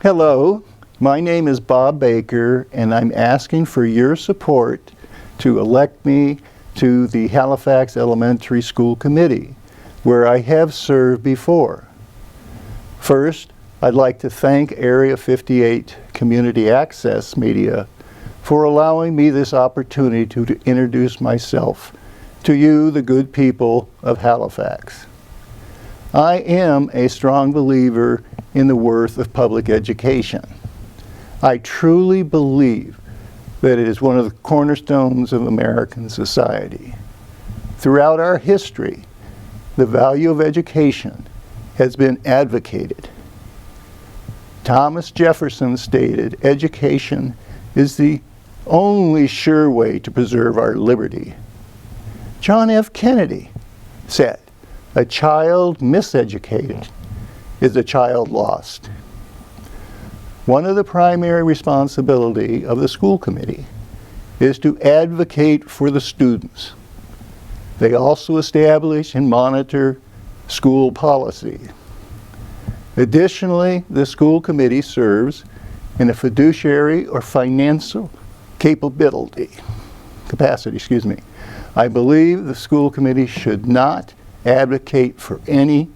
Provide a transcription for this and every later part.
Hello, my name is Bob Baker, and I'm asking for your support to elect me to the Halifax Elementary School Committee, where I have served before. First, I'd like to thank Area 58 Community Access Media for allowing me this opportunity to introduce myself to you, the good people of Halifax. I am a strong believer in the worth of public education. I truly believe that it is one of the cornerstones of American society. Throughout our history, the value of education has been advocated. Thomas Jefferson stated, "Education is the only sure way to preserve our liberty." John F. Kennedy said, "A child miseducated is a child lost." One of the primary responsibilities of the school committee is to advocate for the students. They also establish and monitor school policy. Additionally, the school committee serves in a fiduciary or financial capacity. I believe the school committee should not advocate for any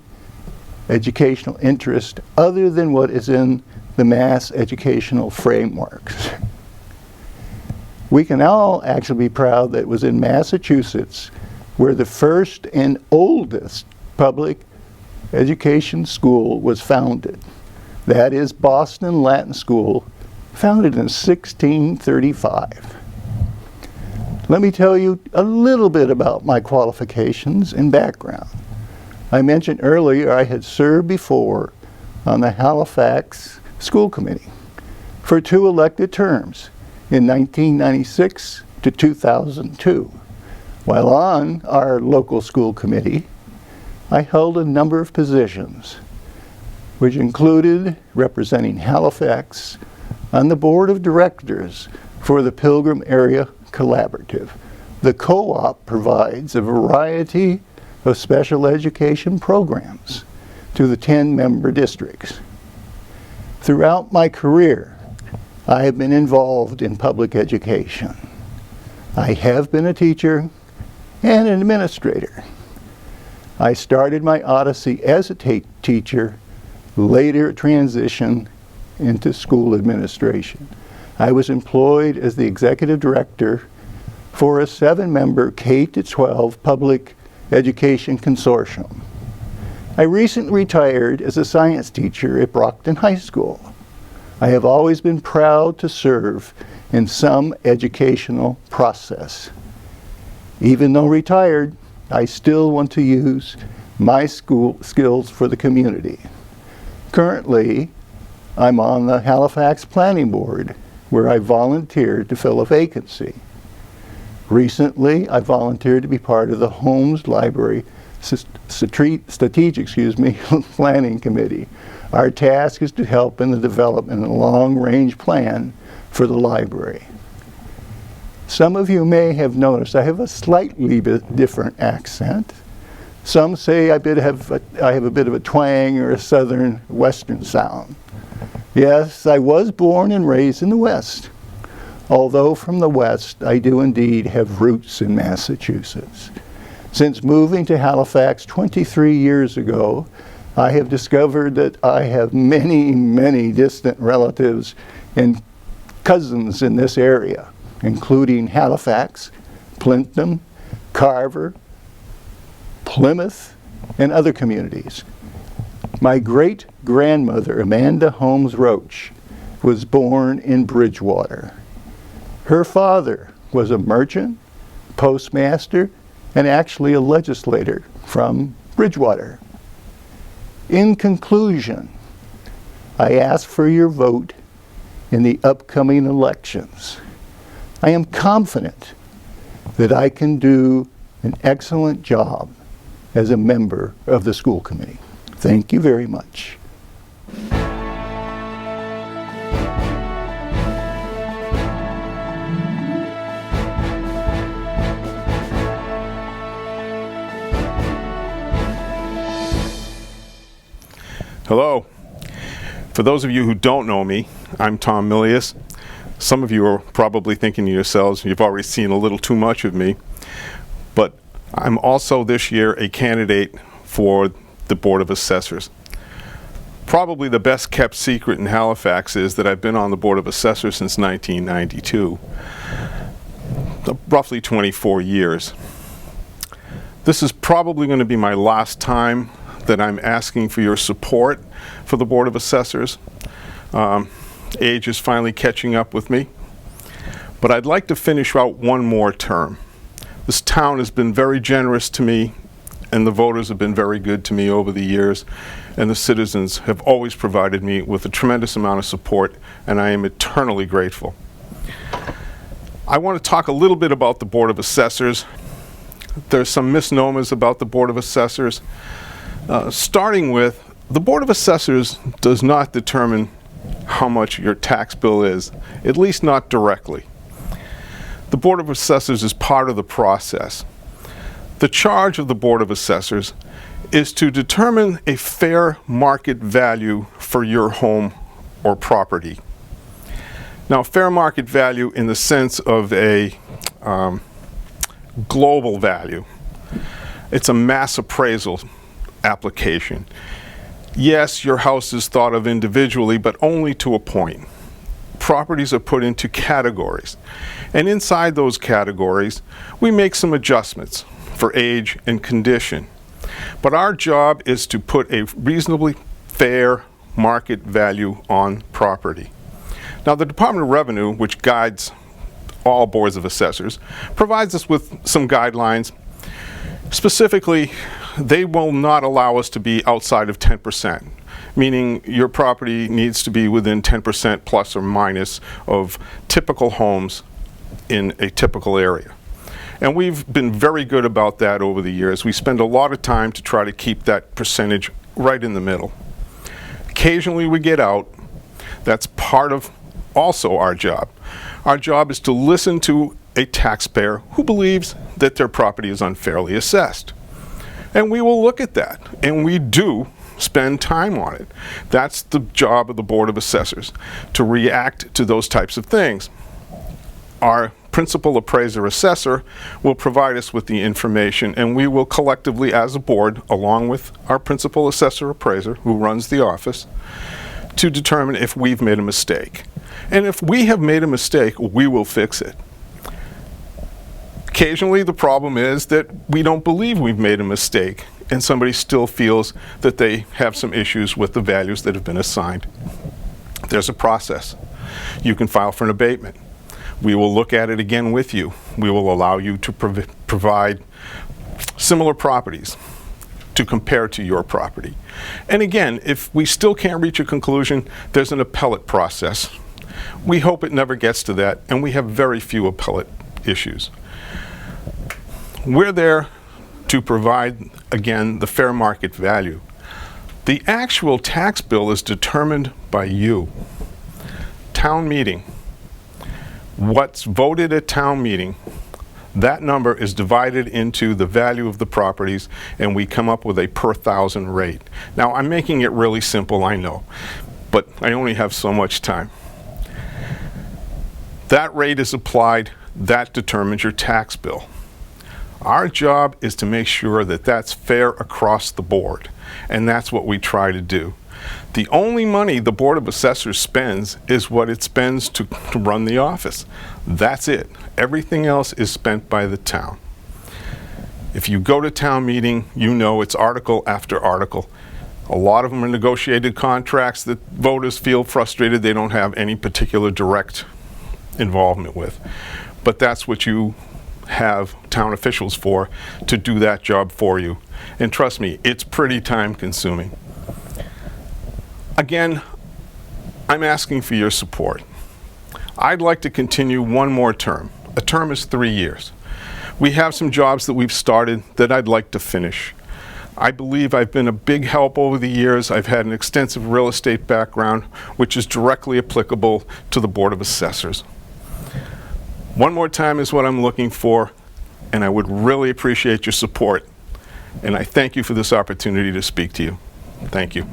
educational interest other than what is in the mass educational frameworks. We can all actually be proud that it was in Massachusetts where the first and oldest public education school was founded. That is Boston Latin School, founded in 1635. Let me tell you a little bit about my qualifications and background. I mentioned earlier I had served before on the Halifax School Committee for 2 elected terms in 1996 to 2002. While on our local school committee, I held a number of positions, which included representing Halifax on the board of directors for the Pilgrim Area Collaborative. The co-op provides a variety of special education programs to the 10-member districts. Throughout my career, I have been involved in public education. I have been a teacher and an administrator. I started my odyssey as a teacher, later transitioned into school administration. I was employed as the executive director for a 7-member K-12 public education consortium. I recently retired as a science teacher at Brockton High School. I have always been proud to serve in some educational process. Even though retired, I still want to use my school skills for the community. Currently, I'm on the Halifax Planning Board, where I volunteered to fill a vacancy. Recently, I volunteered to be part of the Holmes Library Strategic Planning Committee. Our task is to help in the development of a long-range plan for the library. Some of you may have noticed I have a slightly different accent. Some say I have a bit of a twang or a southern western sound. Yes, I was born and raised in the West. Although from the West, I do indeed have roots in Massachusetts. Since moving to Halifax 23 years ago, I have discovered that I have many, many distant relatives and cousins in this area, including Halifax, Plympton, Carver, Plymouth, and other communities. My great-grandmother, Amanda Holmes Roach, was born in Bridgewater. Her father was a merchant, postmaster, and actually a legislator from Bridgewater. In conclusion, I ask for your vote in the upcoming elections. I am confident that I can do an excellent job as a member of the school committee. Thank you very much. Hello. For those of you who don't know me, I'm Tom Milius. Some of you are probably thinking to yourselves, you've already seen a little too much of me. But I'm also this year a candidate for the Board of Assessors. Probably the best kept secret in Halifax is that I've been on the Board of Assessors since 1992, roughly 24 years. This is probably going to be my last time that I'm asking for your support for the Board of Assessors. Age is finally catching up with me, but I'd like to finish out one more term. This town has been very generous to me, and the voters have been very good to me over the years, and the citizens have always provided me with a tremendous amount of support, and I am eternally grateful. I want to talk a little bit about the Board of Assessors. There's some misnomers about the Board of Assessors. Starting with, the Board of Assessors does not determine how much your tax bill is, at least not directly. The Board of Assessors is part of the process. The charge of the Board of Assessors is to determine a fair market value for your home or property. Now, fair market value in the sense of a global value. It's a mass appraisal application. Yes, your house is thought of individually, but only to a point. Properties are put into categories, and inside those categories, we make some adjustments for age and condition. But our job is to put a reasonably fair market value on property. Now, the Department of Revenue, which guides all boards of assessors, provides us with some guidelines. Specifically, they will not allow us to be outside of 10%, meaning your property needs to be within 10% plus or minus of typical homes in a typical area. And we've been very good about that over the years. We spend a lot of time to try to keep that percentage right in the middle. Occasionally we get out. That's part of also our job. Our job is to listen to a taxpayer who believes that their property is unfairly assessed. And we will look at that, and we do spend time on it. That's the job of the Board of Assessors, to react to those types of things. Our principal appraiser assessor will provide us with the information, and we will collectively as a board, along with our principal assessor appraiser who runs the office, to determine if we've made a mistake. And if we have made a mistake, we will fix it. Occasionally the problem is that we don't believe we've made a mistake, and somebody still feels that they have some issues with the values that have been assigned. There's a process. You can file for an abatement. We will look at it again with you. We will allow you to provide similar properties to compare to your property. And again, if we still can't reach a conclusion, there's an appellate process. We hope it never gets to that, and we have very few appellate issues. We're there to provide, again, the fair market value. The actual tax bill is determined by you. Town meeting. What's voted at town meeting, that number is divided into the value of the properties, and we come up with a per thousand rate. Now, I'm making it really simple, I know, but I only have so much time. That rate is applied, that determines your tax bill. Our job is to make sure that that's fair across the board, and that's what we try to do. The only money the Board of Assessors spends is what it spends to run the office. That's it. Everything else is spent by the town. If you go to town meeting, you know it's article after article. A lot of them are negotiated contracts that voters feel frustrated they don't have any particular direct involvement with. But that's what you have town officials for, to do that job for you. And trust me, it's pretty time consuming. Again, I'm asking for your support. I'd like to continue one more term. A term is 3 years. We have some jobs that we've started that I'd like to finish. I believe I've been a big help over the years. I've had an extensive real estate background, which is directly applicable to the Board of Assessors. One more time is what I'm looking for, and I would really appreciate your support. And I thank you for this opportunity to speak to you. Thank you.